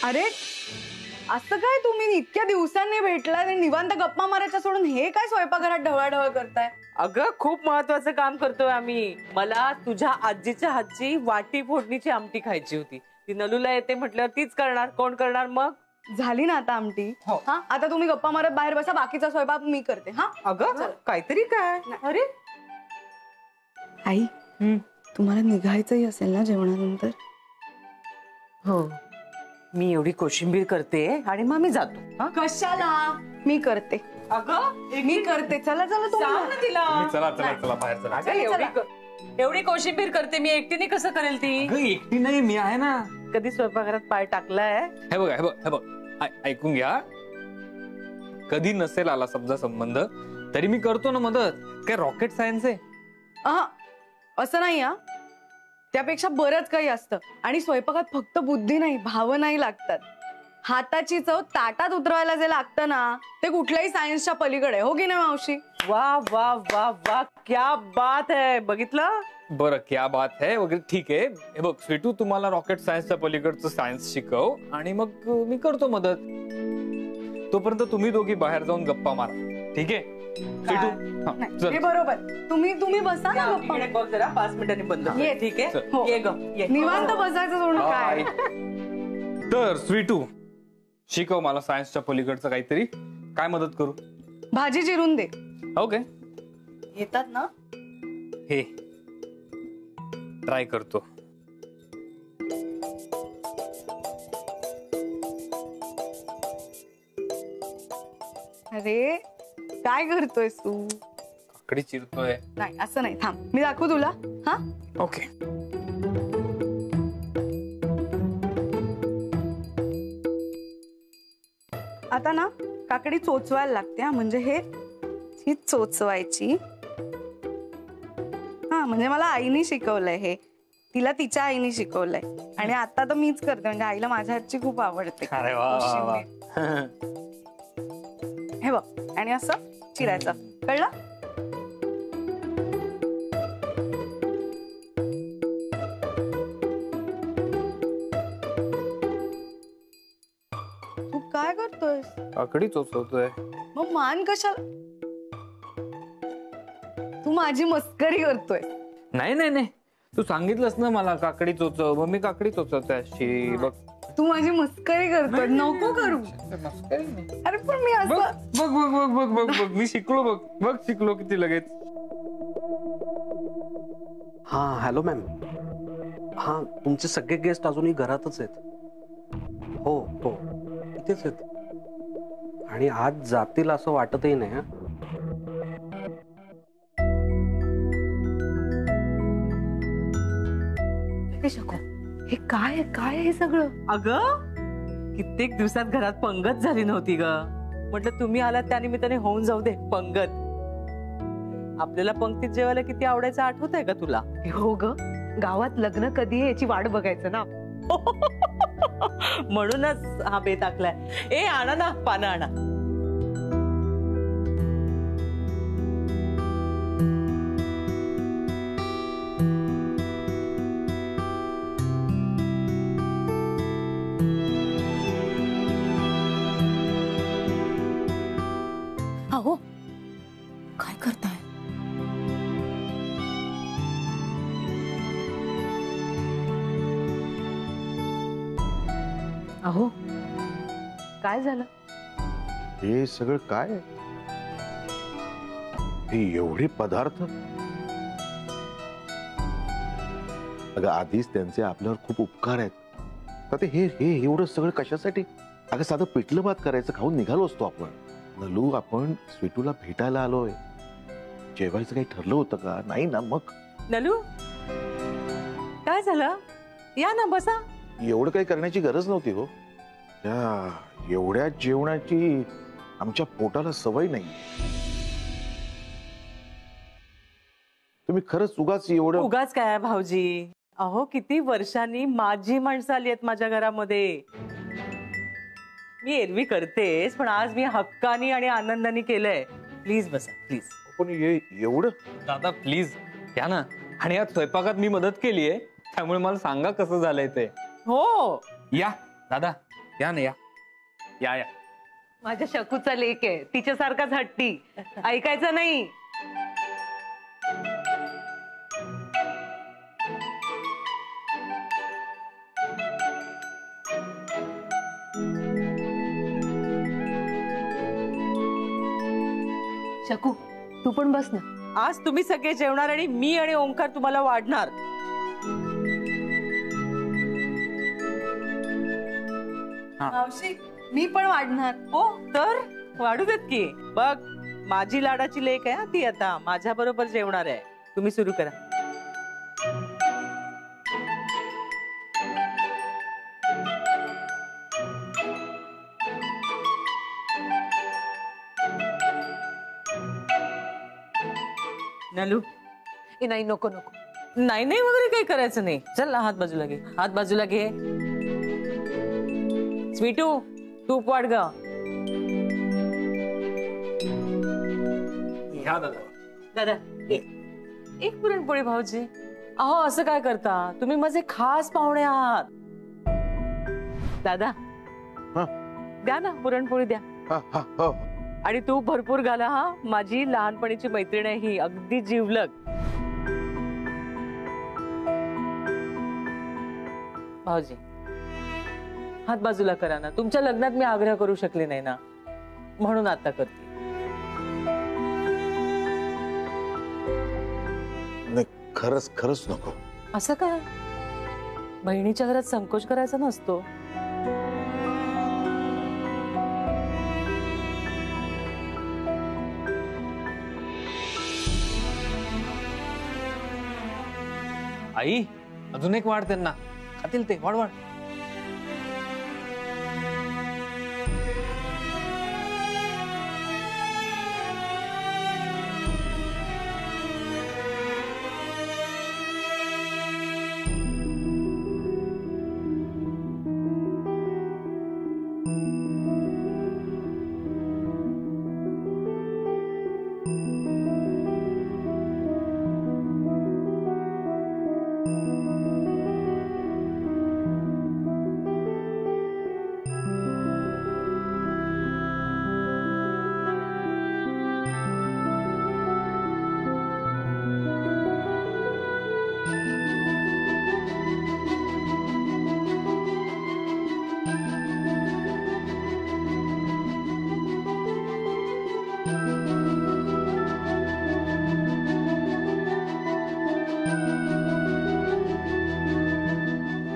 अरे असं काय तुम्ही इतक्या दिवसांनी भेटलाय निवांत गप्पा मारायच्या सोडून हे काय स्वयंपाकघरात ढवळाढवळ करताय? अगं खूप महत्वाचं काम करतोय आम्ही. मला तुझ्या आजीच्या हातची वाटी फोडणीची आमटी खायची होती. ती नलूला येते म्हटल्यावर तीच करणार. कोण करणार मग? झाली ना आता आमटी. हो. हा आता तुम्ही गप्पा मारत बाहेर बसा, बाकीचा स्वयंपाक मी करते. हा अगं काहीतरी काय. अरे आई तुम्हाला निघायचंही असेल ना जेवणानंतर? हो, मी एवढी कोशिंबीर करते आणि मग मी जातो. कशाला? मी करते. अगं मी करते. चला चला सांग ना तिला. चला चला चला बाहेर चला. अगं एवढी कोशिंबीर करते मी, एकटीने कसं करेल ती? एकटी नाही, मी आहे ना. कधी स्वयंपाकघरात पाय टाकलाय? हे बघ हे बघ हे बघ, ऐकून घ्या. कधी नसेल आला समजा संबंध तरी मी करतो ना मदत. काय रॉकेट सायन्स आहे? असं नाही. त्यापेक्षा बरंच काही असतं. आणि स्वयंपाकात फक्त बुद्धी नाही, भावनाही लागतात. हाताची चव ताटात उतरवायला जे लागतं ना, ते कुठल्याही सायन्सच्या पलीकडे. हो की नाही मावशी? वा वा वा वा, क्या बात है. बघितलं? बरं, क्या बात है वगैरे ठीक आहे. हे बघ स्वीटू, तुम्हाला रॉकेट सायन्सच्या पलीकडचं सायन्स शिकव आणि मग मी करतो मदत. तोपर्यंत तुम्ही दोघी बाहेर जाऊन गप्पा मारा. ठीक आहे स्वीटू? हे बरोबर. तुम्ही बसा ना गप्पा. बघ जरा 5 मिनिटांनी बंद. ठीक आहे, हो. ये ग ये. निवांत बसायचं सोडून काय. तर स्वीटू, शिकव मला सायन्सच्या पलीकडचं काहीतरी. काय मदत करू? भाजी चिरून दे. ओके, येतात ना? हे ट्राय करतो. अरे काय करतोयस तू? काकडी चिरतोय. नाही असं नाही, थांब मी दाखवू तुला. हा ओके. आता ना काकडी चोचवायला लागते. म्हणजे ही चोचवायची. म्हणजे मला आईने शिकवलंय हे. तिला तिच्या आईने शिकवलंय आणि आता तर मीच करते. म्हणजे आईला माझ्या हातची खूप आवडते. अरे वा वा वा. हे बघ, आणि असं चिरायचं. कळलं? तू काय करतोय? काकडी चोचवतोय. मग मान कशाला? तू माझी मस्करी करतोय. नाही नाही नाही, तू सांगितलंस ना मला काकडी चोचव, मग मी काकडी चोचवतोय अशी. बघ तू माझी मस्करी करतोय. नको करू. अरे पण मी बघ असं. बघ बघ बघ बघ बघ बघ, मी शिकलो. बघ बघ शिकलो किती लगेच. हा हॅलो मॅम. हा तुमचे सगळे गेस्ट अजूनही घरातच आहेत. हो हो इथेच आहेत. आणि आज जातील असं वाटतही नाही. हा हे काय काय हे सगळं? अगं कित्येक दिवसात घरात पंगत झाली नव्हती ग. म्हटलं तुम्ही आलात त्यानिमित्ताने होऊन जाऊ दे पंगत. आपल्याला पंक्तीत जेवायला किती आवडायचं आठवत आहे का तुला? हो ग, गावात लग्न कधी याची वाट बघायचं ना. म्हणूनच हा बेत आखलाय. ए आणा ना पानं आणा. अहो काय करताय? अहो काय झालं? हे सगळं काय? हे एवढे पदार्थ? अगं आधीच त्यांचे आपल्यावर खूप उपकार आहेत. तर ते हे हे एवढं सगळं कशासाठी? अगं साधं पिठलं भात करायचं खाऊन निघालो असतो आपण. नलू, आपण स्वीटूला भेटायला आलोय. जेवायचं काही ठरलं होतं का? नाही ना. मग नलू काय झालं? या ना बसा. एवढं काही करण्याची गरज नव्हती हो. एवढ्या जेवणाची आमच्या पोटाला सवय नाही. तुम्ही खरंच उगाच एवढं. उगाच काय भाऊजी? अहो किती वर्षांनी माझी माणसं आली आहेत माझ्या घरामध्ये. मी एरवी करतेस, पण आज मी हक्कानी आणि आनंदाने केलंय. प्लीज बसा प्लीज. पण एवढं? दादा प्लीज या ना. आणि यात स्वयंपाकात मी मदत केलीये, त्यामुळे मला सांगा कसं झालंय ते. हो या दादा या ना या या या. माझ्या शकूचा लेक आहे, तिच्यासारखाच हट्टी, ऐकायचं नाही. शकू, तू पण बस ना. आज तुम्ही सगळे जेवणार आणि मी आणि ओंकार तुम्हाला वाढणार. मावशी मी पण वाढणार. हो तर वाढू देत की. बघ माझी लाडाची लेक आहे ती आता माझ्या बरोबर जेवणार आहे. तुम्ही सुरू करा. नलू नाही, नको नको. नाही नाही वगैरे काही करायचं नाही. चल हात बाजूला घे, हात बाजूला घे. स्वीटू तूप वाढ ग. घ्या दादा. दादा एक पुरणपोळी भाऊजी. अहो असं काय करता तुम्ही, माझे खास पाहुणे आहात. दादा हा. द्या ना पुरणपोळी द्या. हो. आणि तूप भरपूर घाला हा. माझी लहानपणीची मैत्रीण आहे ही, अगदी जिवलग. भाऊजी हात बाजूला करा ना. तुमच्या लग्नात मी आग्रह करू शकले नाही ना, म्हणून आता करते. नाही खरंच खरंच नको. असं काय, बहिणीच्या घरात संकोच करायचा नसतो. आई अजून एक वाढ त्यांना. खातील ते. वाढ वाढ.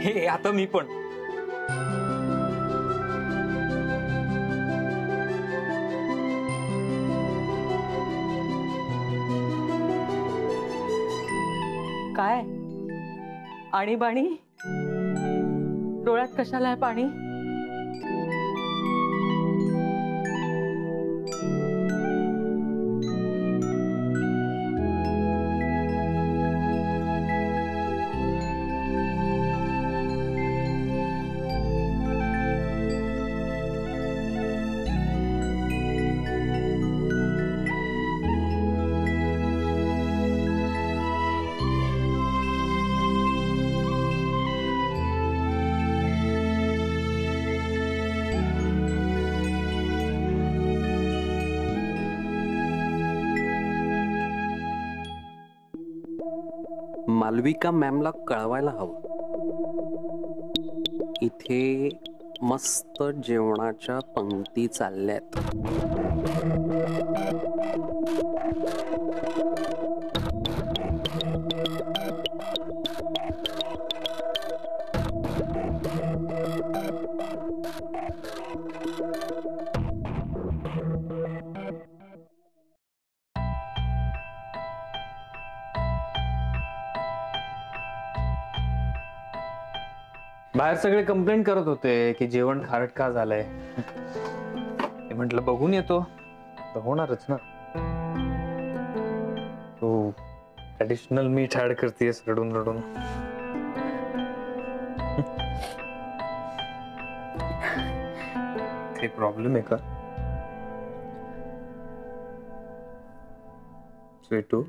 हे आता मी पण. काय आणीबाणी, डोळ्यात कशाला आहे पाणी? मालविका मॅमला कळवायला हवं, इथे मस्त जेवणाच्या पंक्ती चालल्यात. बाहेर सगळे कंप्लेंट करत होते की जेवण खारट का झालंय. म्हटलं बघून येतो. तर होणारच ना. तो ट्रॅडिशनल मीठ ऍड करतेस रडून रडून. काही प्रॉब्लेम आहे का स्वीटू?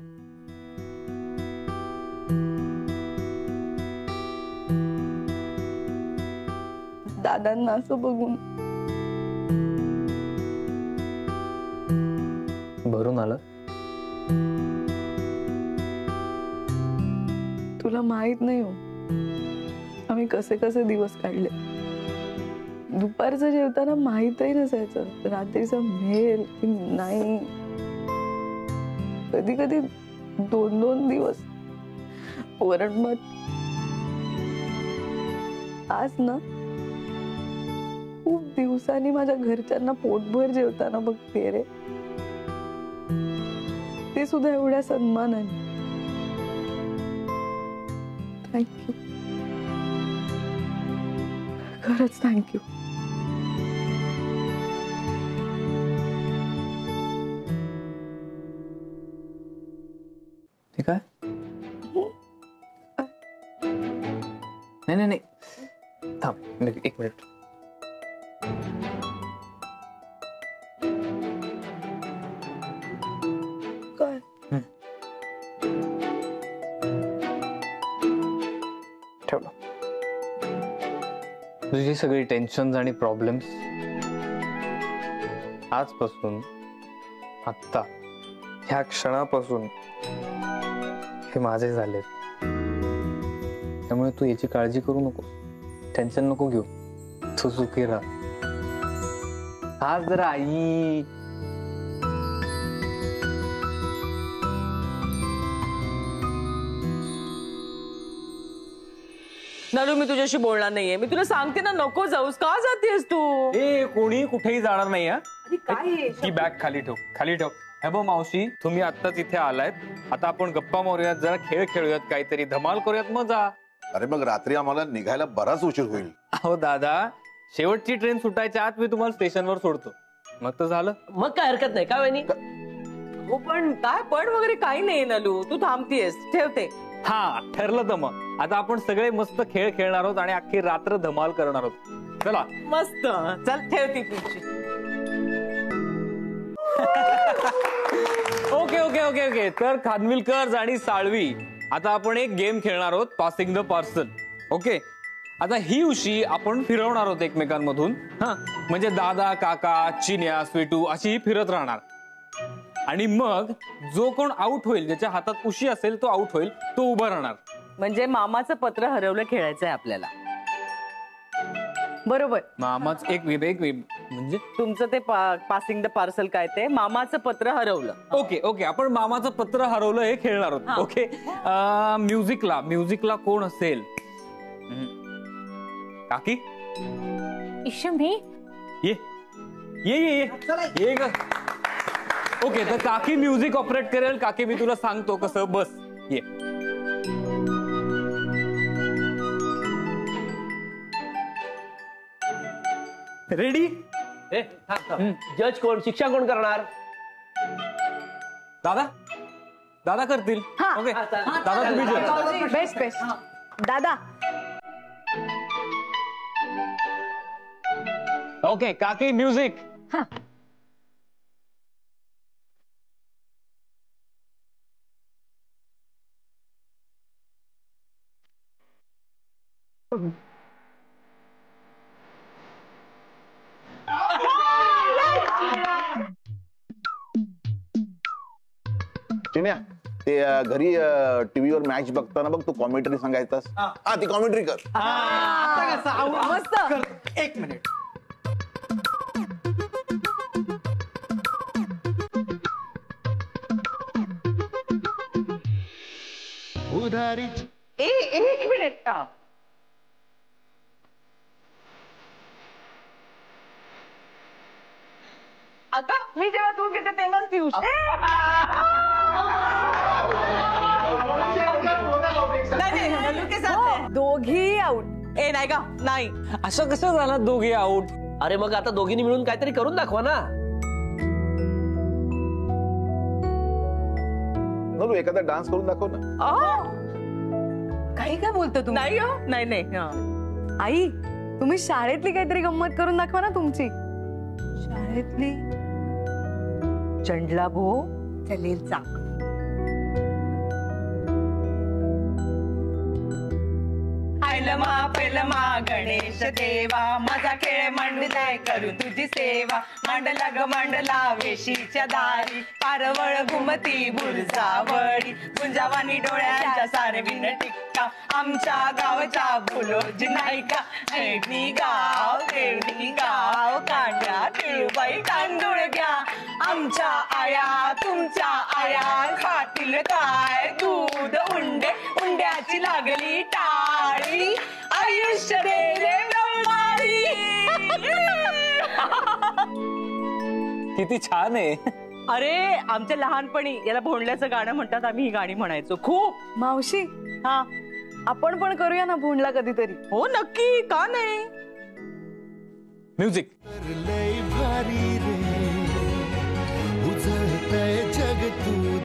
दादांना असं बघून. भरून आलं. तुला माहित नाही हो आम्ही कसे कसे दिवस काढले. दुपारचं जेवताना माहितही नसायचं रात्रीचं मिळेल की नाही. कधी कधी 2-2 दिवस वरणभात. आज ना खूप दिवसांनी माझ्या घरच्यांना पोटभर जेवताना बघते रे. ते सुद्धा एवढ्या सन्मानाने. थँक्यू, खरंच थँक्यू. ठीक आहे. नाही नाही नाही थांब एक मिनिट. काय ठेवलं. तुझी सगळी टेन्शन आणि प्रॉब्लेम्स आजपासून आत्ता ह्या क्षणापासून हे माझे झाले. त्यामुळे तू याची काळजी करू नको, टेन्शन नको घेऊ. तू सुखी राहा. आज जरा आई नलू मी तुझ्याशी बोलणार नाहीये. मी तुला सांगते ना नको जाऊस. का जातेस तू? ए कोणी कुठेही जाणार नाही. काय ही बॅग खाली ठेव, खाली ठेव. हे बघ मावशी, तुम्ही आत्ताच इथे आलायत. आता आपण गप्पा मारूयात, जरा खेळ खेळूयात, काहीतरी धमाल करूयात, मजा. अरे मग रात्री आम्हाला निघायला बराच उशीर होईल. अहो दादा, शेवटची ट्रेन सुटायच्या आत मी तुम्हाला स्टेशनवर सोडतो. मग तर झालं. मग काय हरकत नाही का वहिनी? हो पण काय पण वगैरे काही नाही नलू. तू थांबतीयस. ठेवते. हा ठरलं तर मग आता आपण सगळे मस्त खेळ खेळणार आहोत आणि अख्खी रात्र धमाल करणार आहोत. चला मस्त. चल ठेवती तुझी. Okay okay okay okay. तर खानविलकर आणि साळवी आता आपण एक गेम खेळणार आहोत, पासिंग द पार्सल. ओके. आता ही उशी आपण फिरवणार आहोत एकमेकांमधून. हा म्हणजे दादा, काका, चिन्या, स्वीटू अशी ही फिरत राहणार. आणि मग जो कोण आउट होईल, ज्याच्या हातात उशी असेल तो आउट होईल, तो उभा राहणार. म्हणजे मामाचं पत्र हरवलं खेळायचंय आपल्याला. बरोबर. मामाच एक म्हणजे तुमचं ते पासिंग द पार्सल काय ते मामाचं पत्र हरवलं. Okay okay. आपण मामाचं पत्र हरवलं हे खेळणार आहोत. ओके. म्युझिकला कोण असेल? काकी मी ये ये ये ये ग. ओके तर काकी म्युझिक ऑपरेट करेल. काकी मी तुला सांगतो कसं. बस ये. रेडी? जज कोण, शिक्षा कोण करणार? दादा दादा करतील. हा. ओके दादा तुम्ही जज. Best best. दादा. ओके काकी म्युझिक. चिन्या, ते घरी टीव्हीवर मॅच बघताना बघ तू कॉमेंट्री सांगायचास. हा ती कॉमेंट्री कर. मस्त. एक मिनिट. उधारी. एक मिनिट. आता मी जेव्हा तू घेते तेव्हाच पिऊस. दोघी आउट. ए नाही का? नाही. असं कसं झालं दोघे आउट? अरे मग आता दोघींनी मिळून काहीतरी करून दाखवा ना. नलू एखादा डान्स करून दाखव ना. काही काय बोलतो तुम्ही? नाही हो. नाही नाही. आई तुम्ही शाळेतली काहीतरी गंमत करून दाखवा ना तुमची. शाळेतली चंडला भो चलेल चाक. आय पैलमा गणेश देवा माझा खेळ मांडलाय करू तुझी सेवा मांडला ग मांडला वेशीच्या दारी पारवळ घुमती बुरजावळी गुंजावानी डोळ्यांच्या सारवीन टिक्का आमच्या गावच्या बोलोजी नाही का देवणी गाव कांड्या तिळबाई तांदूळ घ्या आमच्या आया तुमच्या आया खातील काय दूध उंडे उंड्याची लागली टाळी आयुष्य रे ब्रह्मारी. किती छान आहे. अरे आमच्या लहानपणी याला भोंडल्याचं गाणं म्हणतात, आम्ही ही गाणी म्हणायचो खूप. मावशी हा आपण पण करूया ना भोंडला कधीतरी. हो नक्की, का नाही. म्युझिक. लय भारी रे उजळतंय जग तू.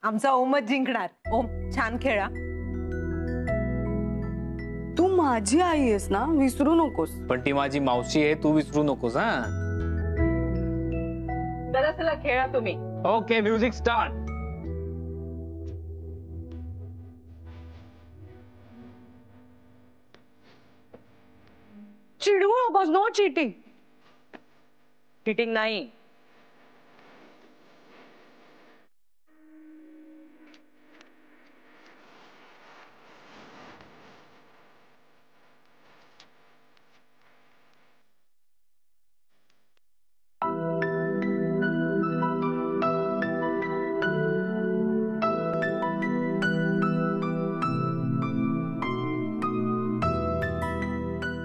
आमचा ओमच जिंकणार. ओम छान खेळा. तू माझी आई आहेस ना, विसरू नकोस. पण ती माझी मावशी आहे, तू विसरू नकोस. हा चला खेळा तुम्ही. Okay, music start. चिडू नकोस. No cheating. चिटिंग नाही.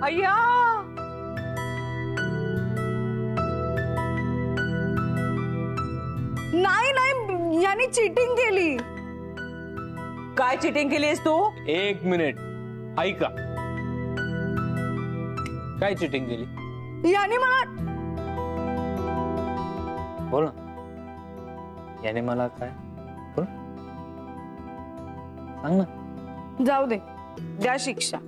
अय्या नाही नाही, याने चिटिंग केली. काय चिटिंग केलीस तू? एक मिनिट ऐका. काय चिटिंग केली? याने मला बोल ना. याने मला काय बोल, सांग ना. जाऊ दे, द्या शिक्षा.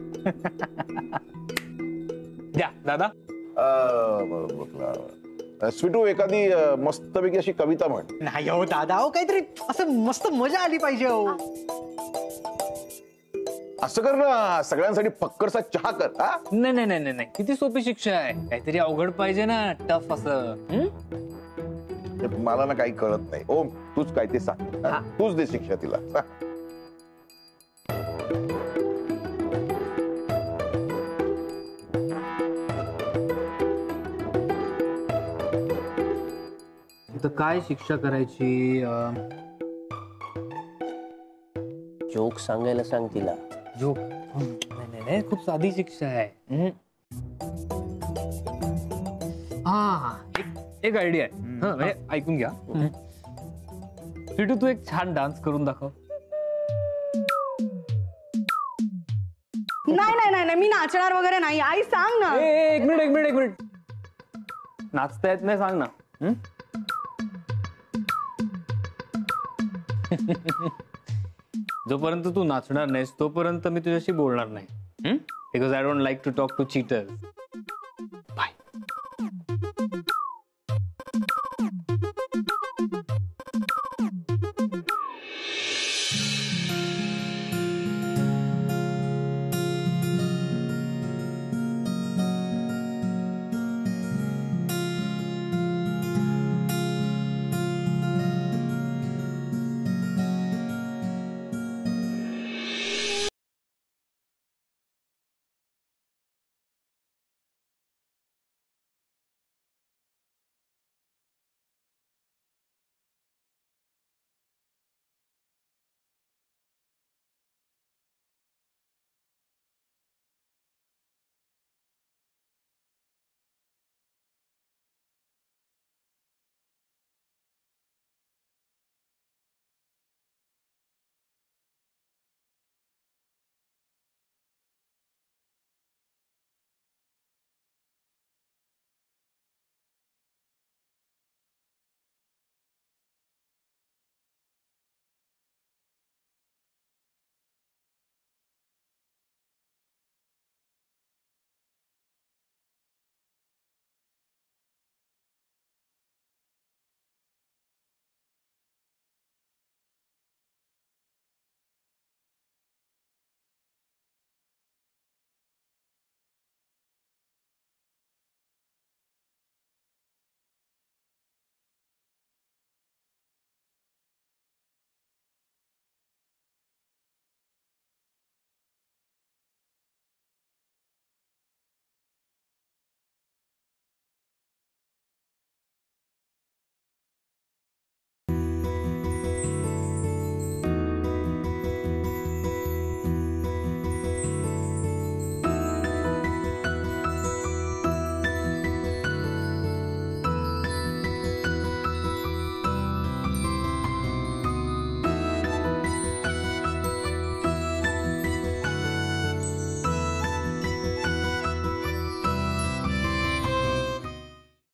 द्या दादा. स्वीटू एखादी मस्तपैकी अशी कविता म्हण. नाही हो दादा, हो काहीतरी असं मस्त मजा आली पाहिजे. हो असं कर ना, सगळ्यांसाठी फक्करसा चहा कर. हा नाही नाही नाही नाही, किती सोपी शिक्षा आहे. काहीतरी अवघड पाहिजे ना, टफ असं. मला ना काही कळत नाही. ओम तूच काय ते सांग. हा? तूच दे शिक्षा तिला. तर काय शिक्षा करायची? जोक सांगायला सांग तिला. जोक? नाही नाही नाही, खूप साधी शिक्षा आहे. हा एक आयडिया आहे. म्हणजे ऐकून घ्या. स्वीटू तू एक छान डान्स करून दाखव. नाही नाही नाही नाही, मी नाचणार वगैरे नाही. आई सांग ना. एक मिनिट. नाचता येत नाही, सांग ना. जोपर्यंत तू नाचणार नाहीस तोपर्यंत मी तुझ्याशी बोलणार नाही. Because I don't like to talk to cheaters.